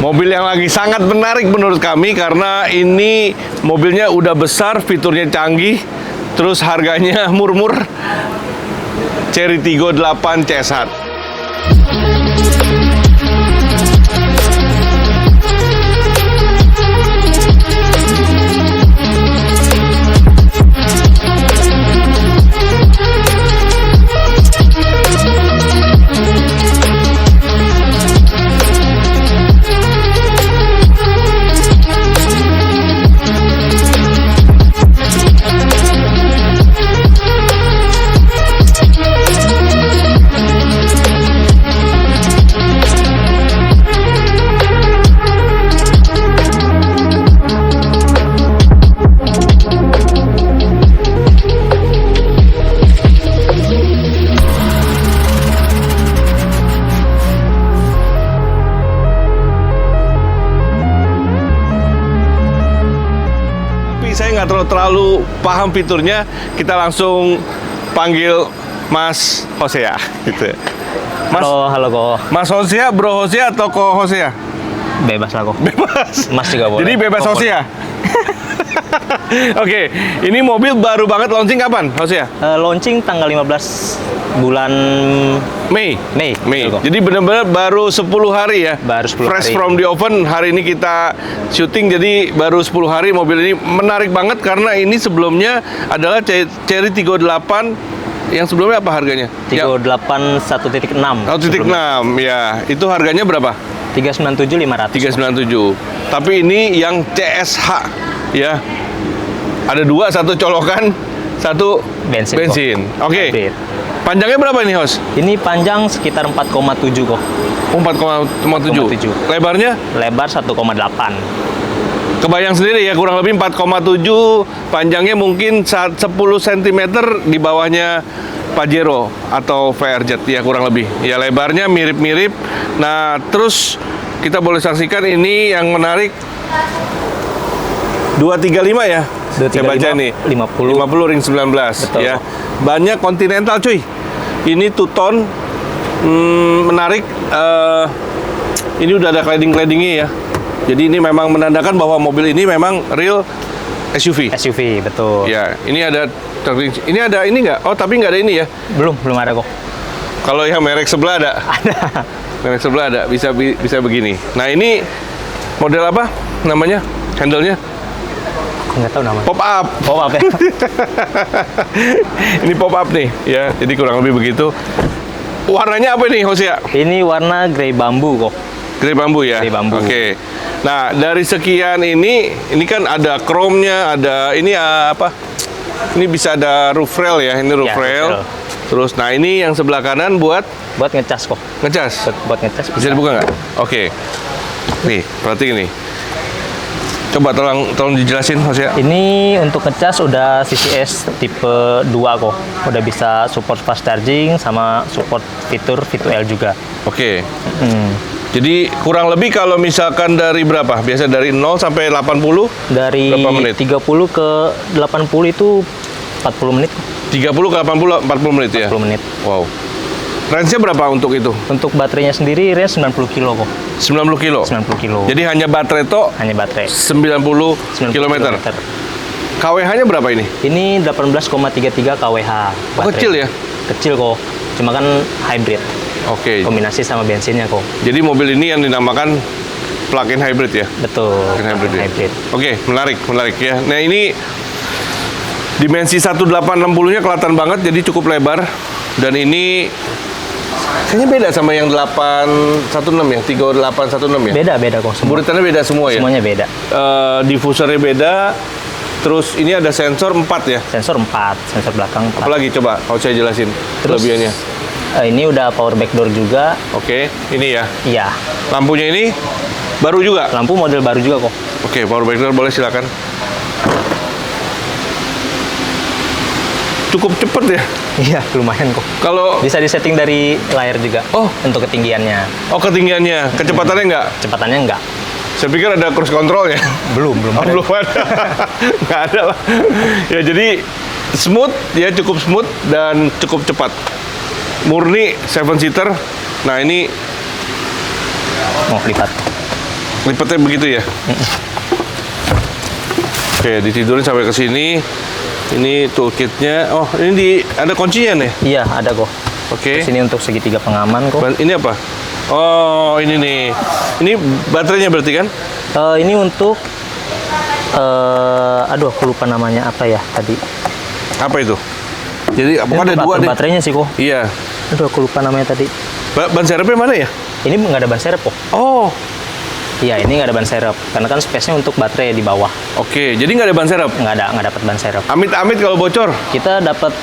Mobil yang lagi sangat menarik menurut kami karena ini mobilnya udah besar, fiturnya canggih, terus harganya murmur. Chery Tiggo 8 CSH. Saya nggak terlalu paham fiturnya, kita langsung panggil Mas Hosea gitu. Mas, halo kok. Mas Hosea, Bro Hosea atau Ko Hosea? Bebas lah kok. Bebas. Mas juga boleh. Jadi bebas Kok Hosea. Oke, ini mobil baru banget launching kapan, Hosea? Launching tanggal 15 bulan Mei. Mei. Jadi benar-benar baru 10 hari ya. Baru 10 Fresh hari. from the oven. Hari ini kita syuting, jadi baru 10 hari. Mobil ini menarik banget karena ini sebelumnya adalah Chery Tiggo 8. Yang sebelumnya apa harganya? Tiggo 8 1.6. 1.6 ya. Itu harganya berapa? 397.500. 397. Tapi ini yang CSH ya. Ada dua, satu colokan, satu bensin. Oke. Hybrid. Panjangnya berapa ini, Hos? Ini panjang sekitar 4,7 kok. 4,7. Lebarnya? Lebar 1,8. Kebayang sendiri ya, kurang lebih 4,7. Panjangnya mungkin 10 cm di bawahnya Pajero atau VRZ ya, kurang lebih. Ya, lebarnya mirip-mirip. Nah, terus kita boleh saksikan ini yang menarik 235 ya. Saya baca nih 50 ring 19. Betul. Ya. Banyak Continental cuy. Ini two-tone menarik. Ini udah ada cladding-claddingnya ya. Jadi ini memang menandakan bahwa mobil ini memang real SUV. SUV, betul. Ya, ini ada ini nggak? Oh, tapi nggak ada ini ya? Belum ada kok. Kalau yang merek sebelah ada. Ada. Merek sebelah ada, bisa begini. Nah, ini model apa namanya? Handle-nya? Nggak tahu namanya. Pop up. Pop up ya. Ini pop up nih ya. Jadi kurang lebih begitu. Warnanya apa nih, Hosea? Ini warna grey bambu kok. Grey bambu ya. Grey bambu. Oke. Nah, dari sekian ini kan ada chrome-nya, ada ini apa? Ini bisa ada roof rail ya. Ini roof Ya, rail. roof rail. Terus, nah ini yang sebelah kanan buat ngecas kok. ngecas. Buat ngecas Bisa dibuka nggak? Oke. Nih, perhatiin nih. Coba tolong dijelasin, Hosea. Ini untuk ngecas udah CCS tipe 2 kok. Udah bisa support fast charging sama support fitur V2L juga. Oke. Jadi kurang lebih kalau misalkan dari berapa? Biasa dari 0 sampai 80? Dari Berapa menit? 30 ke 80 itu 40 menit. 30 ke 80, 40 menit ya? 40 menit. Wow. Range-nya berapa untuk itu? Untuk baterainya sendiri range 90 kilo kok. 90 kilo? 90 kilo. Jadi hanya baterai tok Hanya baterai. 90 km. KWH-nya berapa ini? Ini 18,33 kWh. Oh, kecil ya? Kecil kok. Cuma kan hybrid. Oke. Kombinasi sama bensinnya kok. Jadi mobil ini yang dinamakan plug-in hybrid ya? Betul. Plug-in hybrid ya? Hybrid. Oke, menarik ya. Nah, ini dimensi 1860-nya kelihatan banget, jadi cukup lebar. Dan ini kayaknya beda sama yang 816 ya, 3816 ya? Beda kok. Buritannya beda semua ya? Semuanya beda. Diffusernya beda. Terus ini ada sensor 4 ya? Sensor 4, sensor belakang 4. Apalagi coba, kalau saya jelasin Terus, kelebihannya. Ini udah power back door juga. Oke, ini ya. Iya. Lampunya ini baru juga? Lampu model baru juga kok. Oke, power back door boleh silakan. Cukup cepet ya? Iya, lumayan kok. Kalau Bisa disetting dari layar juga. Oh. Untuk ketinggiannya. Ketinggiannya, kecepatannya enggak? Kecepatannya enggak. Saya pikir ada cruise control ya. Belum ada. Belum ada. Nggak ada lah. Ya jadi smooth, ya cukup smooth dan cukup cepat. Murni 7 seater. Nah ini Mau lipat. Lipatnya begitu ya? Oke, ditidurin sampai ke sini. Ini toolkitnya. Oh, ini ada kuncinya nih? Iya, ada kok. Oke. Sini untuk segitiga pengaman kok. Ini apa? Oh, ini nih. Ini baterainya berarti kan? Ini untuk aduh aku lupa namanya apa ya tadi. Apa itu? Jadi Ini ada untuk dua deh. baterainya sih kok. Iya. Aduh aku lupa namanya tadi. Ban serepnya mana ya? Ini nggak ada ban serep kok. Oh, Iya, ini nggak ada ban serep karena kan space-nya untuk baterai di bawah. oke. Jadi nggak ada ban serep. Nggak dapat ban serep. Amit-amit kalau bocor. Kita dapat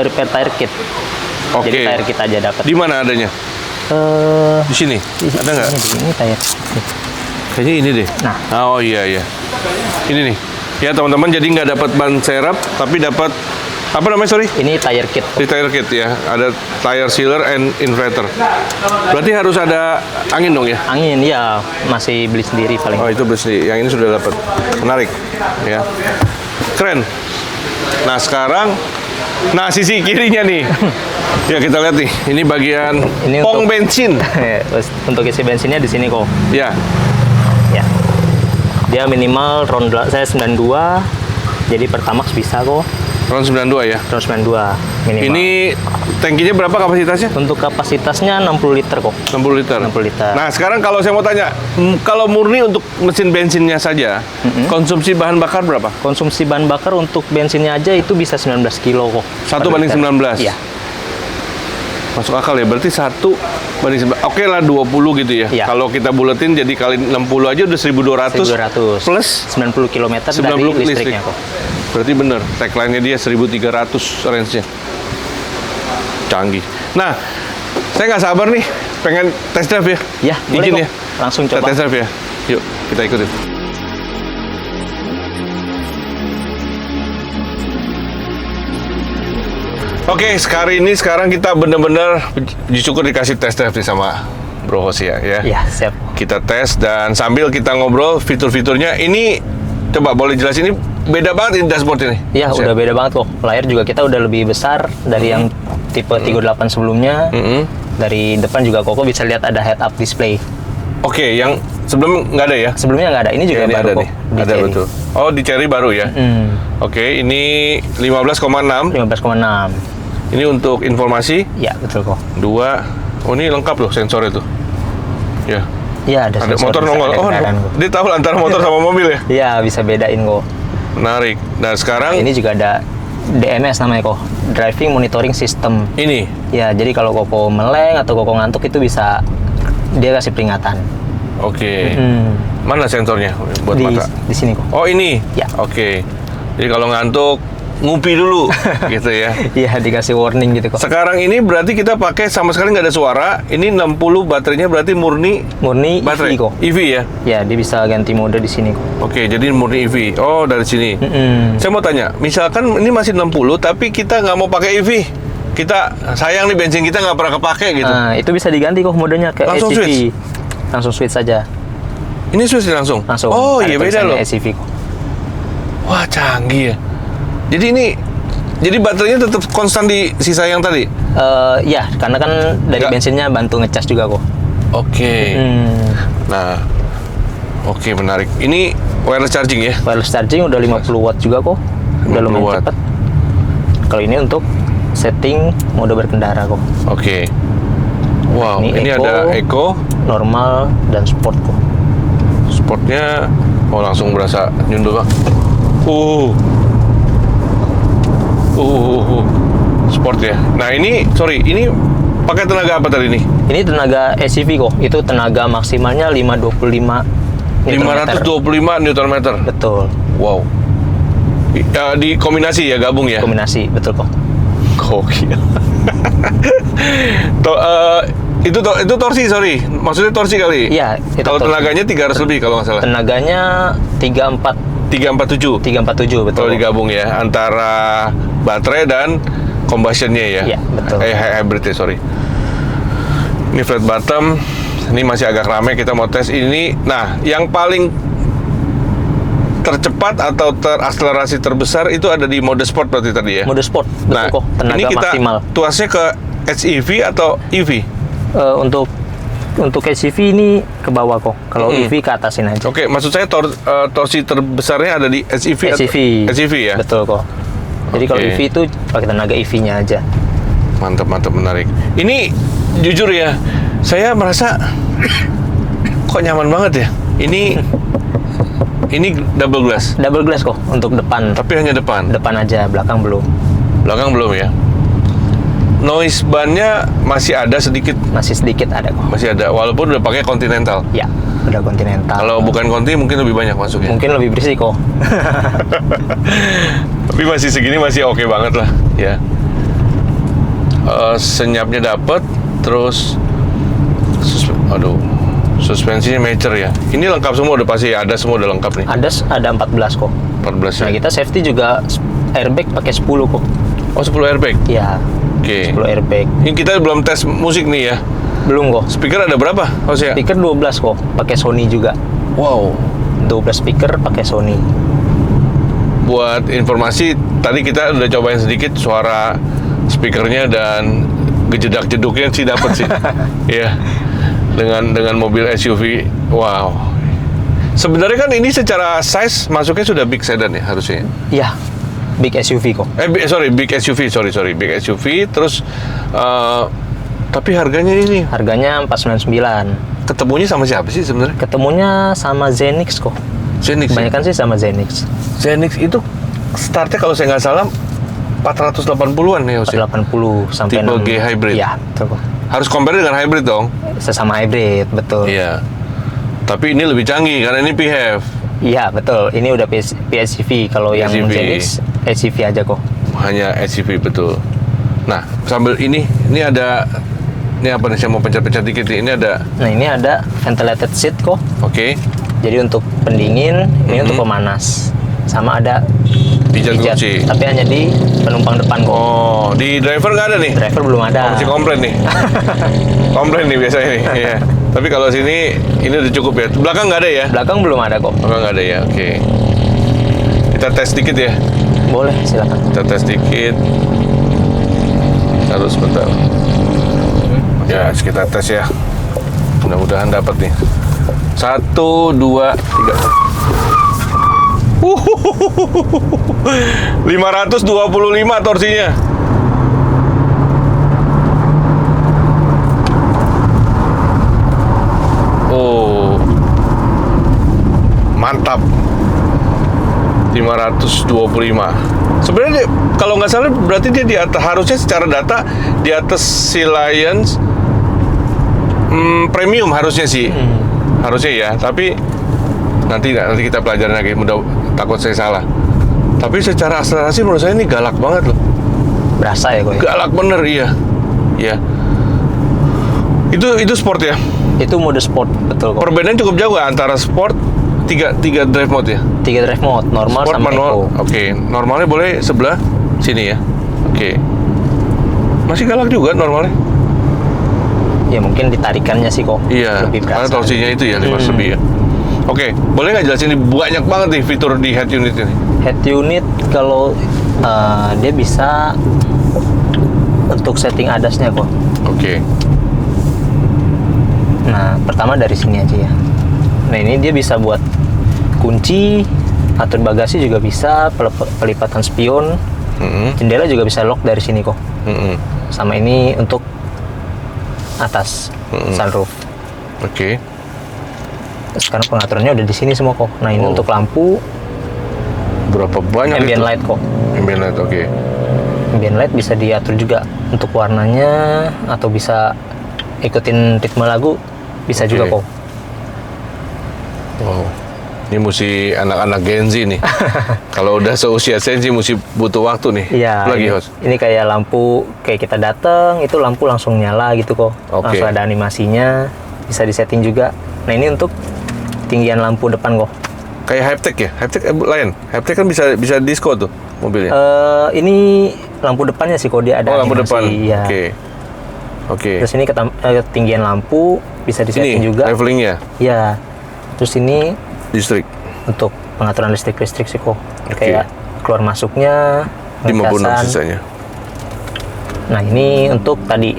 repair tire kit. Oke. Jadi tire kit aja dapat. Di mana adanya? Eh, Di sini. Ada nggak? Ini tire. Kayaknya ini deh. Nah. Oh iya iya. Ini nih. Ya teman-teman, jadi nggak dapat ban serep, tapi dapat apa namanya, sorry? Ini tire kit. Di tire kit ya. Ada tire sealer and inflator. Berarti harus ada angin dong ya? Angin ya masih beli sendiri paling. Oh itu bersih. Yang ini sudah dapat. Menarik. Ya. Keren. Nah sekarang, nah sisi kirinya nih. Ya kita lihat nih. Ini bagian Ini pong untuk- bensin. Untuk isi bensinnya di sini kok. Ya. Ya. Dia minimal saya 92. Jadi Pertamax bisa kok. Ron 92 ya. Terus 92 minimal. Ini tangkinya berapa kapasitasnya? Untuk kapasitasnya 60 liter kok. 60 liter. 60 liter. Nah, sekarang kalau saya mau tanya, kalau murni untuk mesin bensinnya saja, konsumsi bahan bakar berapa? Konsumsi bahan bakar untuk bensinnya aja itu bisa 19 kilo kok. 1 per banding liter. 19? Iya. Masuk akal ya, berarti 1 banding 19. Oke lah 20 gitu ya. Iya. Kalau kita buletin jadi kali 60 aja udah 1.200 1200 plus 90 km 90 dari listrik. listriknya kok. Berarti bener, tagline-nya dia 1.300 range-nya. Canggih. Nah, saya nggak sabar nih, pengen test drive ya. Ya, boleh Izin kok. ya. Langsung Kita coba. test drive ya. Yuk, kita ikutin. Oke, sekarang kita bener-bener puji syukur dikasih test drive nih sama Bro Hosia ya. Iya, siap. Kita tes dan sambil kita ngobrol fitur-fiturnya. Ini coba boleh jelasin, ini beda banget ini dashboard ini. Iya, Hosia. udah beda banget kok. Layar juga kita udah lebih besar dari yang tipe 38 sebelumnya. Dari depan juga Koko bisa lihat ada head up display. Oke, yang sebelum nggak ada ya? Sebelumnya nggak ada. Ini juga Ini baru ada kok. nih. Di Ada Cherry. betul. Oh, di Cherry baru ya? Oke, ini 15,6. 15,6. Ini untuk informasi. Ya, betul kok. 2. Oh, ini lengkap loh sensornya tuh. Ya. Iya, ada Ada sensor, motor bisa nongol. ada Oh, kendaraan kok. dia tahu antara motor sama mobil ya? Iya, bisa bedain kok. Menarik. Nah, sekarang Ini juga ada DMS namanya kok. Driving Monitoring System. ini. Ya, jadi kalau Koko meleng atau Koko ngantuk itu bisa dia kasih peringatan. Oke. Hmm. Mana sensornya buat Di, mata? di sini kok. Oh, ini. Ya. Oke. Jadi kalau ngantuk ngupi dulu gitu ya. Iya, dikasih warning gitu kok. Sekarang ini berarti kita pakai sama sekali nggak ada suara. Ini 60 baterainya berarti murni Murni baterai EV kok. EV ya. Ya, dia bisa ganti mode di sini kok. Oke, jadi murni EV. Oh, dari sini. Saya mau tanya, misalkan ini masih 60 tapi kita nggak mau pakai EV. Kita sayang nih bensin kita nggak pernah kepake gitu. Nah, itu bisa diganti kok modenya ke Langsung SUV. switch? Langsung switch saja. Ini switch langsung. Langsung. Oh, Ada iya beda tulisannya loh. SUV kok. Wah, canggih ya. Jadi baterainya tetap konstan di sisa yang tadi. Ya, karena kan dari Nggak. bensinnya bantu ngecas juga kok. Oke. Nah, oke menarik. Ini wireless charging ya? Wireless charging udah 50 watt juga kok. Udah 50 lumayan watt. cepat. Kalau ini untuk setting mode berkendara kok. Oke. Wow, Ini ini Eco. ada Eco. Normal dan sport kok. Sportnya, oh langsung berasa nyundul bang. Sport ya. Nah ini, sorry, ini pakai tenaga apa tadi nih? Ini tenaga SUV kok. Itu tenaga maksimalnya 525 Nm. 525 Nm. Betul. Wow. Di kombinasi ya, gabung ya? Kombinasi, betul kok. Gokil. Itu torsi, sorry. Maksudnya torsi kali? Iya, itu Kalau torsi. tenaganya 300 lebih kalau nggak salah. Tenaganya 347. 347 betul. Kalau digabung ya, antara baterai dan combustionnya ya. Iya, betul. Hybrid ya, sorry. Ini flat bottom. Ini masih agak ramai, kita mau tes ini. Nah, yang paling tercepat atau terakselerasi terbesar itu ada di mode sport berarti tadi ya? Mode sport, betul Nah, kok. Tenaga ini kita maksimal. tuasnya ke HEV atau EV? Untuk untuk SUV ini ke bawah kok. Kalau EV ke atasin aja. Oke, maksud saya torsi terbesarnya ada di SUV. SUV. SUV ya. Betul kok. Jadi kalau Oke. EV itu pakai tenaga EV-nya aja. Mantap, menarik. Ini jujur ya, saya merasa kok nyaman banget ya. Ini double glass, Double glass kok untuk depan. tapi hanya depan. Depan aja, belakang belum. Belakang belum ya. Noise ban-nya masih ada sedikit, Masih sedikit ada kok. masih ada. Walaupun udah pakai Continental. Ya, udah Continental. Kalau bukan Conti mungkin lebih banyak masuknya. Mungkin lebih berisik kok. Tapi masih segini masih oke banget lah, ya. Senyapnya dapet, terus suspensinya mature ya. Ini lengkap semua udah pasti ada semua udah lengkap nih. Ada 14 kok. 14 Nah, ya. kita safety juga airbag pakai 10 kok. Oh, 10 airbag. Ya, Oke. 10 airbag. Ini kita belum tes musik nih ya. Belum kok. Speaker ada berapa? Oh, ya. Speaker 12 kok, pakai Sony juga. Wow. 12 speaker pakai Sony. Buat informasi, tadi kita udah cobain sedikit suara speakernya dan gejedak-jeduknya sih dapet sih. Iya. Dengan mobil SUV. Wow. Sebenarnya kan ini secara size masuknya sudah big sedan ya harusnya. Iya, big SUV kok. Big SUV, big SUV. Terus, tapi harganya ini Harganya 499. ketemunya sama siapa sih sebenarnya? Ketemunya sama Zenix kok. Zenix. Ya? Kebanyakan sih sama Zenix. Zenix itu startnya kalau saya nggak salah 480-an ya, Mas. 480 sampai Tipe G hybrid. Iya, betul kok. Harus compare dengan hybrid dong. Sesama hybrid, betul. Iya. Tapi ini lebih canggih karena ini PHEV. Iya, betul. Ini udah PHEV. Kalau yang PHEV. Zenix SUV aja kok. Hanya SUV betul. Nah, sambil ini ada apa nih, saya mau pencet-pencet dikit nih. Ini ada, Nah, ini ada ventilated seat kok. oke, Jadi untuk pendingin, ini untuk pemanas. Sama ada pijat pijat, kunci. tapi hanya di penumpang depan kok. Oh, di driver nggak ada nih? Driver belum ada. Masih komplain nih. Komplain nih biasanya nih. Iya. Tapi kalau sini ini udah cukup ya. Belakang nggak ada ya? Belakang belum ada kok. Belakang nggak ada ya. Oke. Kita tes dikit ya. Boleh, silakan. Kita tes dikit. Terus sebentar. Ya, kita tes ya. Mudah-mudahan dapat nih. 1, 2, 3. 525 torsinya. Oh, mantap. 525. Sebenarnya kalau nggak salah berarti dia di atas, harusnya secara data di atas si Lions premium harusnya sih. Harusnya ya, tapi nanti kita pelajarin lagi, takut saya salah. Tapi secara akselerasi menurut saya ini galak banget loh. Berasa ya kok. Galak bener, iya. Iya. Itu sport ya. Itu mode sport, betul kok. Perbedaannya cukup jauh ya antara sport, tiga drive mode ya. 3 drive mode, normal Sport, sama manual. eco. Oke, normalnya boleh sebelah sini ya. Oke. Masih galak juga normalnya. Ya mungkin ditarikannya sih kok. Iya, Lebih karena berasa. torsinya itu ya 5 lebih ya. Oke, boleh nggak jelasin ini banyak banget nih fitur di head unit ini? Head unit kalau dia bisa untuk setting ADAS-nya kok. Oke. Nah, pertama dari sini aja ya. Nah, ini dia bisa buat kunci, atur bagasi juga bisa, pelipatan spion, jendela juga bisa lock dari sini kok. Sama ini untuk atas sunroof. Oke. Sekarang pengaturannya udah di sini semua kok. Nah, ini Oh. untuk lampu Berapa banyak ambient itu? light kok. Ambient light, oke. Ambient light bisa diatur juga untuk warnanya atau bisa ikutin ritme lagu bisa Oke. juga kok. Wow. Ini mesti anak-anak Gen Z nih. Kalau udah seusia saya sih mesti butuh waktu nih. Iya. Lagi ini, host. ini kayak lampu kayak kita datang itu lampu langsung nyala gitu kok. Oke. Langsung ada animasinya, bisa disetting juga. Nah, ini untuk tinggian lampu depan kok. Kayak Hyptek ya? Hyptek lain. Hyptek kan bisa disco tuh mobilnya. Ini lampu depannya sih kok dia ada Oh, lampu animasi. depan. Iya. Oke. Oke. Terus ini ketinggian lampu bisa disetting Ini juga. levelingnya Iya. Terus ini listrik. untuk pengaturan listrik sih kok. Oke. Kayak keluar masuknya, 56 ngecasan. sisanya. Nah, ini untuk tadi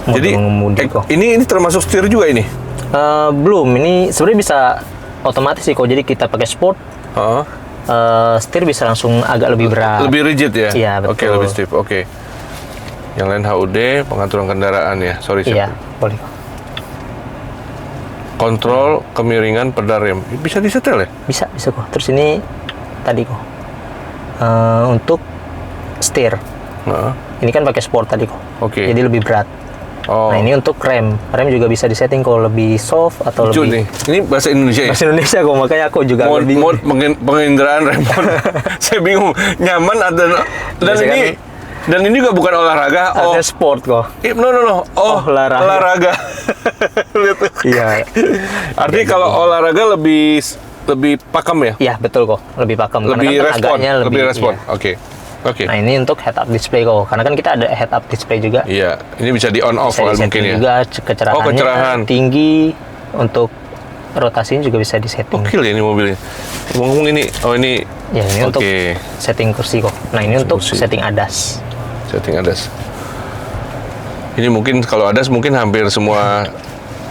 mode Jadi mengemudi kok. ini termasuk setir juga ini. Belum, ini sebenarnya bisa otomatis sih kok. Jadi kita pakai sport, Heeh. setir bisa langsung agak lebih berat. Lebih rigid ya? Iya, betul. Oke, lebih stiff. Oke. Yang lain HUD, pengaturan kendaraan ya. Sorry, Iya, siap. boleh. Kontrol kemiringan pedal rem. Bisa disetel ya? Bisa kok. Terus ini tadi kok. Untuk setir. Heeh. Ini kan pakai sport tadi kok. Oke. Jadi lebih berat. Oh. Nah, ini untuk rem. Rem juga bisa disetting kalau lebih soft atau Lucu lebih nih. Ini bahasa Indonesia ya? bahasa Indonesia kok, makanya aku juga agak bingung. Mode penginderaan remote. Saya bingung. Nyaman ada dan Biasanya ini dan ini juga bukan olahraga. Oh, Ada sport kok. no. Oh, Olahraga. olahraga. Lihat tuh. Iya. Artinya kalau olahraga lebih pakem ya? Iya, betul kok. Lebih pakem. Lebih Karena kan respon. tenaganya Lebih respon. iya. Oke. Nah, ini untuk head up display kok. Karena kan kita ada head up display juga. Iya, ini bisa di on off Bisa kan disetting mungkin ya. juga kecerahannya Oh, kecerahan. tinggi. Untuk rotasinya juga bisa disetting. Gokil ya ini mobilnya. Ngomong ini, ini. Ya, ini untuk Oke. setting kursi kok. Nah, ini untuk Kursi. setting ADAS. Setting ADAS. Ini mungkin kalau ADAS mungkin hampir semua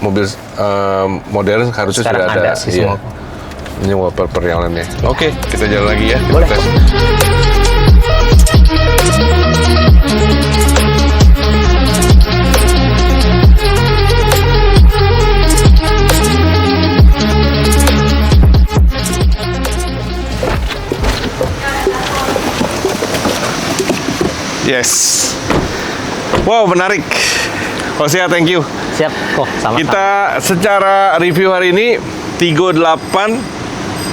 mobil modern harusnya Sekarang sudah ada. ada sih semua. Ini perjalanannya. Oke, kita jalan lagi ya. Boleh. Tes. Yes. Wow, menarik. Hosea, thank you. Siap kok, sama-sama. Kita secara review hari ini Tigo 8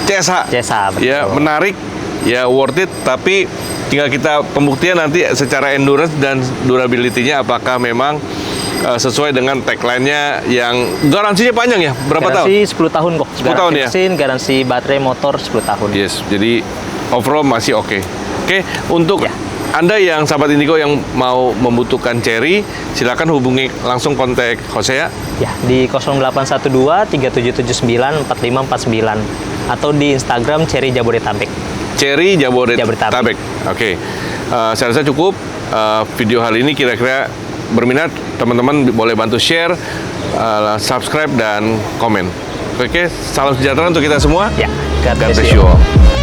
CSH. CSH, betul. Ya, menarik, ya worth it, tapi tinggal kita pembuktian nanti secara endurance dan durability-nya apakah memang sesuai dengan tagline-nya yang garansinya panjang ya? Berapa tahun? Garansi 10 tahun kok. 10 tahun ya? Mesin, garansi baterai motor 10 tahun. Yes, jadi overall masih oke. Oke, untuk Ya. Anda yang sahabat Indigo yang mau membutuhkan Cherry, silakan hubungi langsung kontak Hosea. Ya, di 0812 3779 4549 atau di Instagram Cherry Jabodetabek. Cherry Jabodetabek. Jabodetabek. Oke, saya rasa cukup. Video hari ini kira-kira berminat, teman-teman boleh bantu share, subscribe dan komen. Oke, salam sejahtera untuk kita semua. Ya, God bless you all.